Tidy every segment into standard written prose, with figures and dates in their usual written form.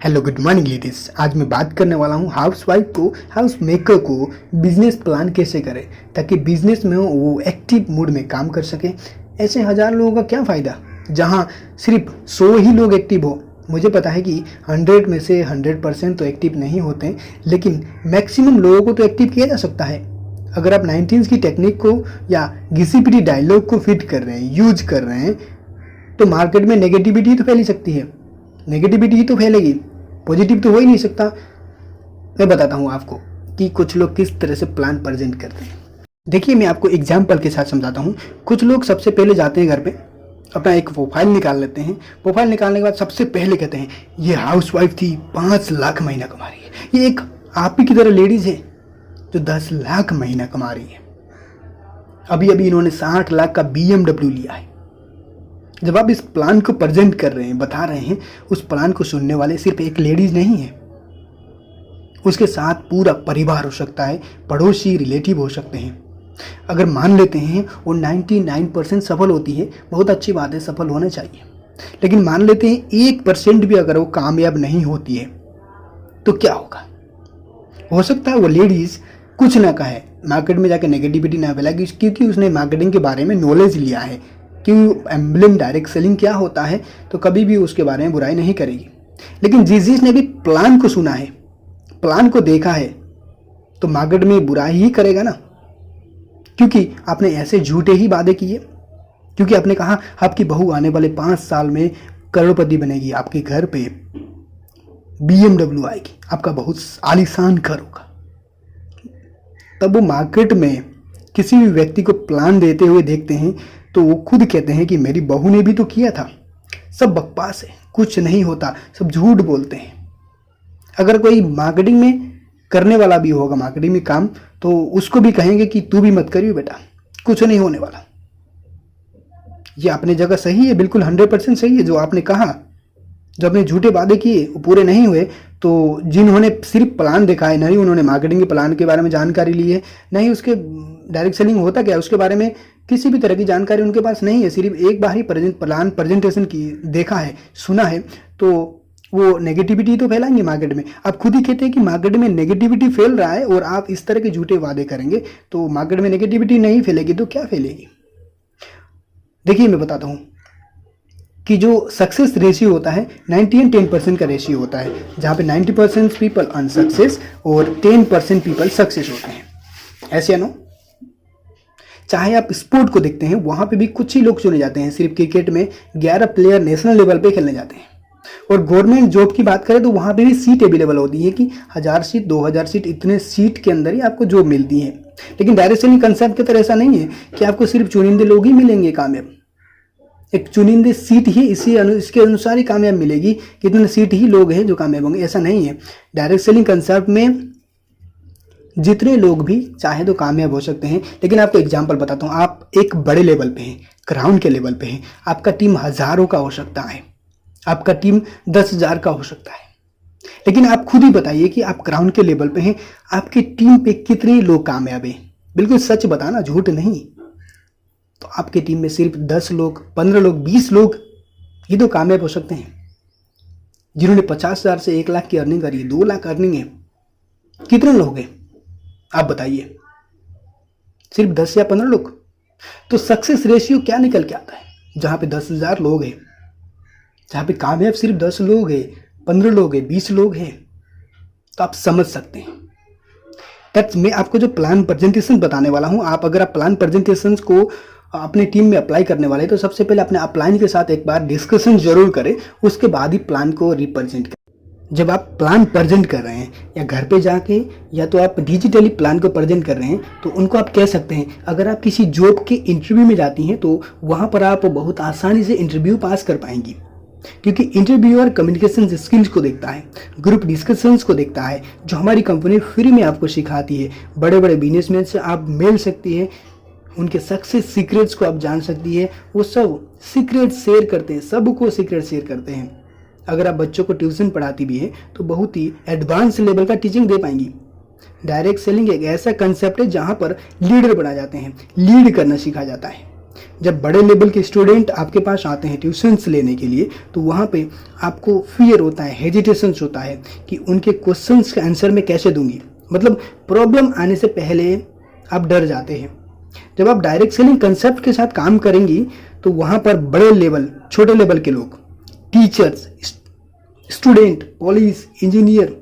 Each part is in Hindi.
Hello good morning ladies. आज मैं बात करने वाला हूँ हाउसवाइफ को, हाउस मेकर को बिजनेस प्लान कैसे करें ताकि बिजनेस में वो एक्टिव मूड में काम कर सके। ऐसे हज़ार लोगों का क्या फ़ायदा जहाँ सिर्फ 100 ही लोग एक्टिव हो। मुझे पता है कि 100 में से 100% तो एक्टिव नहीं होते, लेकिन मैक्सिमम लोगों को तो एक्टिव किया जा सकता है। अगर आप 19 की टेक्निक को या घिसी-पिटी डायलॉग को फिट कर रहे हैं, यूज कर रहे हैं, तो मार्केट में नेगेटिविटी तो फैल ही सकती है। नेगेटिविटी ही तो फैलेगी, पॉजिटिव तो हो ही नहीं सकता। मैं बताता हूँ आपको कि कुछ लोग किस तरह से प्लान प्रेजेंट करते हैं। देखिए, मैं आपको एग्जाम्पल के साथ समझाता हूँ। कुछ लोग सबसे पहले जाते हैं घर पे, अपना एक प्रोफाइल निकाल लेते हैं। प्रोफाइल निकालने के बाद सबसे पहले कहते हैं ये हाउसवाइफ थी, 5 लाख महीना कमा रही है। ये एक आप ही की तरह लेडीज है जो 10 लाख महीना कमा रही है। अभी अभी इन्होंने 60 लाख का BMW लिया है। जब आप इस प्लान को प्रेजेंट कर रहे हैं, बता रहे हैं, उस प्लान को सुनने वाले सिर्फ एक लेडीज नहीं है, उसके साथ पूरा परिवार हो सकता है, पड़ोसी, रिलेटिव हो सकते हैं। अगर मान लेते हैं वो 99% सफल होती है, बहुत अच्छी बात है, सफल होना चाहिए। लेकिन मान लेते हैं 1% भी अगर वो कामयाब नहीं होती है तो क्या होगा? हो सकता है वो लेडीज कुछ ना कहे, मार्केट में जाकर नेगेटिविटी ना फैलाए, क्योंकि उसने मार्केटिंग के बारे में नॉलेज लिया है कि एम्बलम डायरेक्ट सेलिंग क्या होता है, तो कभी भी उसके बारे में बुराई नहीं करेगी। लेकिन जिसने भी प्लान को सुना है, प्लान को देखा है, तो मार्केट में बुराई ही करेगा ना, क्योंकि आपने ऐसे झूठे ही वादे किए। क्योंकि आपने कहा आपकी बहू आने वाले 5 साल में करोड़पति बनेगी, आपके घर पे BMW आएगी, आपका बहुत आलीशान घर होगा। तब वो मार्केट में किसी भी व्यक्ति को प्लान देते हुए देखते हैं तो वो खुद कहते हैं कि मेरी बहू ने भी तो किया था। सब बकवास है, कुछ नहीं होता, सब झूठ बोलते हैं। अगर कोई मार्केटिंग में करने वाला भी होगा, मार्केटिंग में काम, तो उसको भी कहेंगे कि तू भी मत करियो बेटा, कुछ नहीं होने वाला। ये अपने जगह सही है, बिल्कुल 100% सही है जो आपने कहा। जब आपने झूठे वादे किए वो पूरे नहीं हुए, तो जिन्होंने सिर्फ प्लान देखा है, नहीं उन्होंने मार्केटिंग के प्लान के बारे में जानकारी ली है, नहीं उसके डायरेक्ट सेलिंग होता क्या उसके बारे में किसी भी तरह की जानकारी उनके पास नहीं है, सिर्फ एक बार ही प्लान प्रेजेंटेशन की देखा है, सुना है, तो वो नेगेटिविटी तो फैलाएंगे मार्केट में। आप खुद ही कहते हैं कि मार्केट में नेगेटिविटी फैल रहा है और आप इस तरह के झूठे वादे करेंगे तो मार्केट में नेगेटिविटी नहीं फैलेगी तो क्या फैलेगी? देखिए, मैं बताता हूँ कि जो सक्सेस रेशियो होता है 90 एंड 10% का रेशियो होता है, जहाँ पे 90% पीपल अनसक्सेस और 10% पीपल सक्सेस होते हैं। ऐसे या नो? चाहे आप स्पोर्ट को देखते हैं, वहाँ पे भी कुछ ही लोग चुने जाते हैं। सिर्फ क्रिकेट में 11 प्लेयर नेशनल लेवल पे खेलने जाते हैं। और गवर्नमेंट जॉब की बात करें तो वहाँ पे भी सीट अवेलेबल होती है कि 1000 सीट, 2000 सीट, इतने सीट के अंदर ही आपको जॉब मिलती है। लेकिन डायरेक्ट सेलिंग कंसेप्ट की तरह ऐसा नहीं है कि आपको सिर्फ चुनिंदे लोग ही मिलेंगे कामयाब। एक चुनिंदे सीट ही इसके अनुसार ही कामयाब मिलेगी, कितने सीट ही लोग हैं जो कामयाब होंगे, ऐसा नहीं है। डायरेक्ट सेलिंग कंसेप्ट में जितने लोग भी चाहे तो कामयाब हो सकते हैं। लेकिन आपको एग्जांपल बताता हूँ, आप एक बड़े लेवल पे हैं, ग्राउंड के लेवल पे हैं, आपका टीम हजारों का हो सकता है, आपका टीम 10,000 का हो सकता है, लेकिन आप खुद ही बताइए कि आप ग्राउंड के लेवल पे हैं, आपकी टीम पे कितने लोग कामयाब हैं? बिल्कुल सच बताना, झूठ नहीं। तो आपकी टीम में सिर्फ 10 लोग, 15 लोग, 20 लोग ये तो कामयाब हो सकते हैं। जिन्होंने 50,000 से 1 लाख की अर्निंग करी है, 2 लाख अर्निंग है, कितने लोग हैं आप बताइए? सिर्फ 10 या 15 लोग। तो सक्सेस रेशियो क्या निकल के आता है? जहां पे 10,000 लोग हैं, जहां पे कामयाब सिर्फ 10 लोग हैं, 15 लोग हैं, 20 लोग हैं, तो आप समझ सकते हैं। मैं आपको जो प्लान प्रेजेंटेशन बताने वाला हूं, आप अगर आप प्लान प्रेजेंटेशन को अपनी टीम में अप्लाई करने वाले हैं तो सबसे पहले अपने अपलाइन के साथ एक बार डिस्कशन जरूर करें, उसके बाद ही प्लान को रिप्रेजेंट करें। जब आप प्लान प्रेजेंट कर रहे हैं या घर पे जाके या तो आप डिजिटली प्लान को प्रेजेंट कर रहे हैं, तो उनको आप कह सकते हैं। अगर आप किसी जॉब के इंटरव्यू में जाती हैं तो वहाँ पर आप बहुत आसानी से इंटरव्यू पास कर पाएंगी, क्योंकि इंटरव्यूअर कम्युनिकेशन स्किल्स को देखता है, ग्रुप डिस्कशंस को देखता है, जो हमारी कंपनी फ्री में आपको सिखाती है। बड़े बड़े बिजनेसमैन से आप मिल सकती है, उनके सक्सेस सीक्रेट्स को आप जान सकती है। वो सब सीक्रेट शेयर करते हैं, सबको सीक्रेट शेयर करते हैं। अगर आप बच्चों को ट्यूशन पढ़ाती भी है तो बहुत ही एडवांस लेवल का टीचिंग दे पाएंगी। डायरेक्ट सेलिंग एक ऐसा कंसेप्ट है जहां पर लीडर बना जाते हैं, लीड करना सीखा जाता है। जब बड़े लेवल के स्टूडेंट आपके पास आते हैं ट्यूशन्स लेने के लिए, तो वहाँ पे आपको फियर होता है, हेजिटेशंस होता है कि उनके क्वेश्चंस का आंसर मैं कैसे दूंगी। मतलब प्रॉब्लम आने से पहले आप डर जाते हैं। जब आप डायरेक्ट सेलिंग कंसेप्ट के साथ काम करेंगी तो वहाँ पर बड़े लेवल, छोटे लेवल के लोग, teachers, student, police, engineer,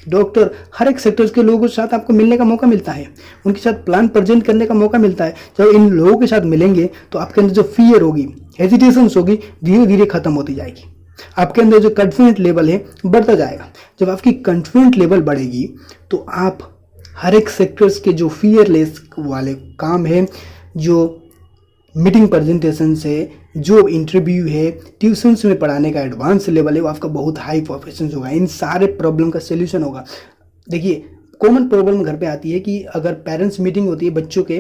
doctor, हर एक सेक्टर्स के लोगों के साथ आपको मिलने का मौका मिलता है, उनके साथ प्लान प्रेजेंट करने का मौका मिलता है। जब इन लोगों के साथ मिलेंगे तो आपके अंदर जो फियर होगी, हेजिटेशंस होगी, धीरे धीरे खत्म होती जाएगी। आपके अंदर जो कॉन्फिडेंट लेवल है बढ़ता जाएगा। जब आपकी कॉन्फिडेंट लेवल बढ़ेगी तो आप हर एक सेक्टर्स के जो फियरलेस वाले काम है, जो मीटिंग प्रेजेंटेशन से, जो इंटरव्यू है, ट्यूशन्स में पढ़ाने का एडवांस लेवल है, वो आपका बहुत हाई प्रोफेशन होगा। इन सारे प्रॉब्लम का सोल्यूशन होगा। देखिए, कॉमन प्रॉब्लम घर पे आती है कि अगर पेरेंट्स मीटिंग होती है बच्चों के,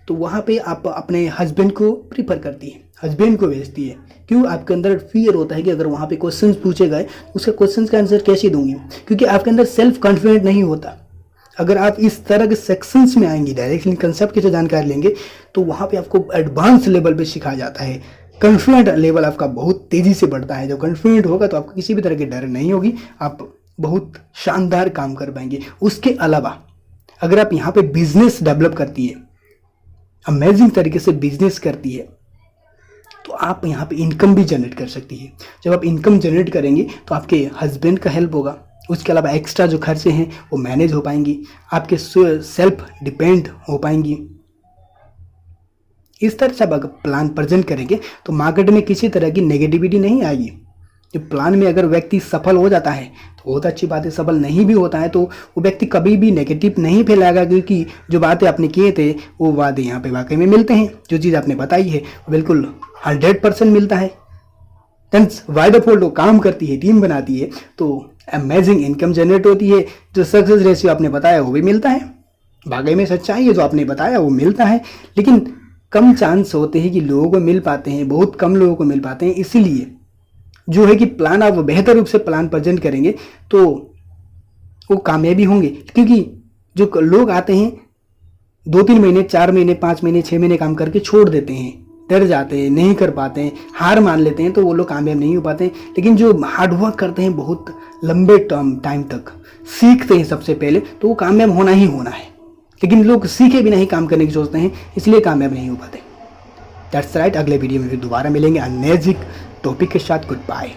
तो वहाँ पे आप अपने हस्बैंड को प्रीफर करती है, हस्बैंड को भेजती है। क्यों? आपके अंदर फियर होता है कि अगर वहाँ पे क्वेश्चंस पूछे गए उसका क्वेश्चंस का आंसर कैसे दूंगी, क्योंकि आपके अंदर सेल्फ कॉन्फिडेंट नहीं होता। अगर आप इस तरह के सेक्शंस में आएंगे, डायरेक्टली कंसेप्ट की जो जानकारी लेंगे, तो वहाँ पे आपको एडवांस लेवल पे सिखाया जाता है। कॉन्फिडेंट लेवल आपका बहुत तेज़ी से बढ़ता है। जब कॉन्फिडेंट होगा तो आपको किसी भी तरह की डर नहीं होगी, आप बहुत शानदार काम कर पाएंगे। उसके अलावा अगर आप यहाँ पे बिजनेस डेवलप करती है, अमेजिंग तरीके से बिजनेस करती है, तो आप यहाँ पे इनकम भी जनरेट कर सकती है। जब आप इनकम जनरेट करेंगे तो आपके हस्बैंड का हेल्प होगा। उसके अलावा एक्स्ट्रा जो खर्चे हैं वो मैनेज हो पाएंगी, आपके सेल्फ डिपेंड हो पाएंगी। इस तरह से आप अगर प्लान प्रेजेंट करेंगे तो मार्केट में किसी तरह की नेगेटिविटी नहीं आएगी। जो प्लान में अगर व्यक्ति सफल हो जाता है तो बहुत अच्छी बात है, सफल नहीं भी होता है तो वो व्यक्ति कभी भी नेगेटिव नहीं फैलाएगा, क्योंकि जो बातें आपने किए थे वो वादे यहाँ पे वाकई में मिलते हैं। जो चीज़ आपने बताई है वो बिल्कुल 100% मिलता है। टेंस वाई द फोल्ड काम करती है, टीम बनाती है, तो अमेजिंग इनकम जनरेट होती है। जो सक्सेस रेशियो आपने बताया वो भी मिलता है, वाकई में सच्चाई है। जो आपने बताया वो मिलता है, लेकिन कम चांस होते हैं कि लोगों को मिल पाते हैं, बहुत कम लोगों को मिल पाते हैं। इसीलिए जो है कि प्लान आप बेहतर रूप से प्लान प्रेजेंट करेंगे तो वो कामयाबी होंगे। क्योंकि जो लोग आते हैं 2-3 महीने, 4 महीने, 5 महीने, 6 महीने काम करके छोड़ देते हैं, डर जाते हैं, नहीं कर पाते हैं, हार मान लेते हैं, तो वो लोग कामयाब नहीं हो पाते। लेकिन जो हार्डवर्क करते हैं बहुत लंबे टाइम तक सीखते हैं सबसे पहले, तो वो कामयाब होना ही होना है। लेकिन लोग सीखे बिना ही काम करने की सोचते हैं, इसलिए कामयाब नहीं हो पाते। That's right. अगले वीडियो में फिर दोबारा मिलेंगे अमेजिंग टॉपिक के साथ। Good bye.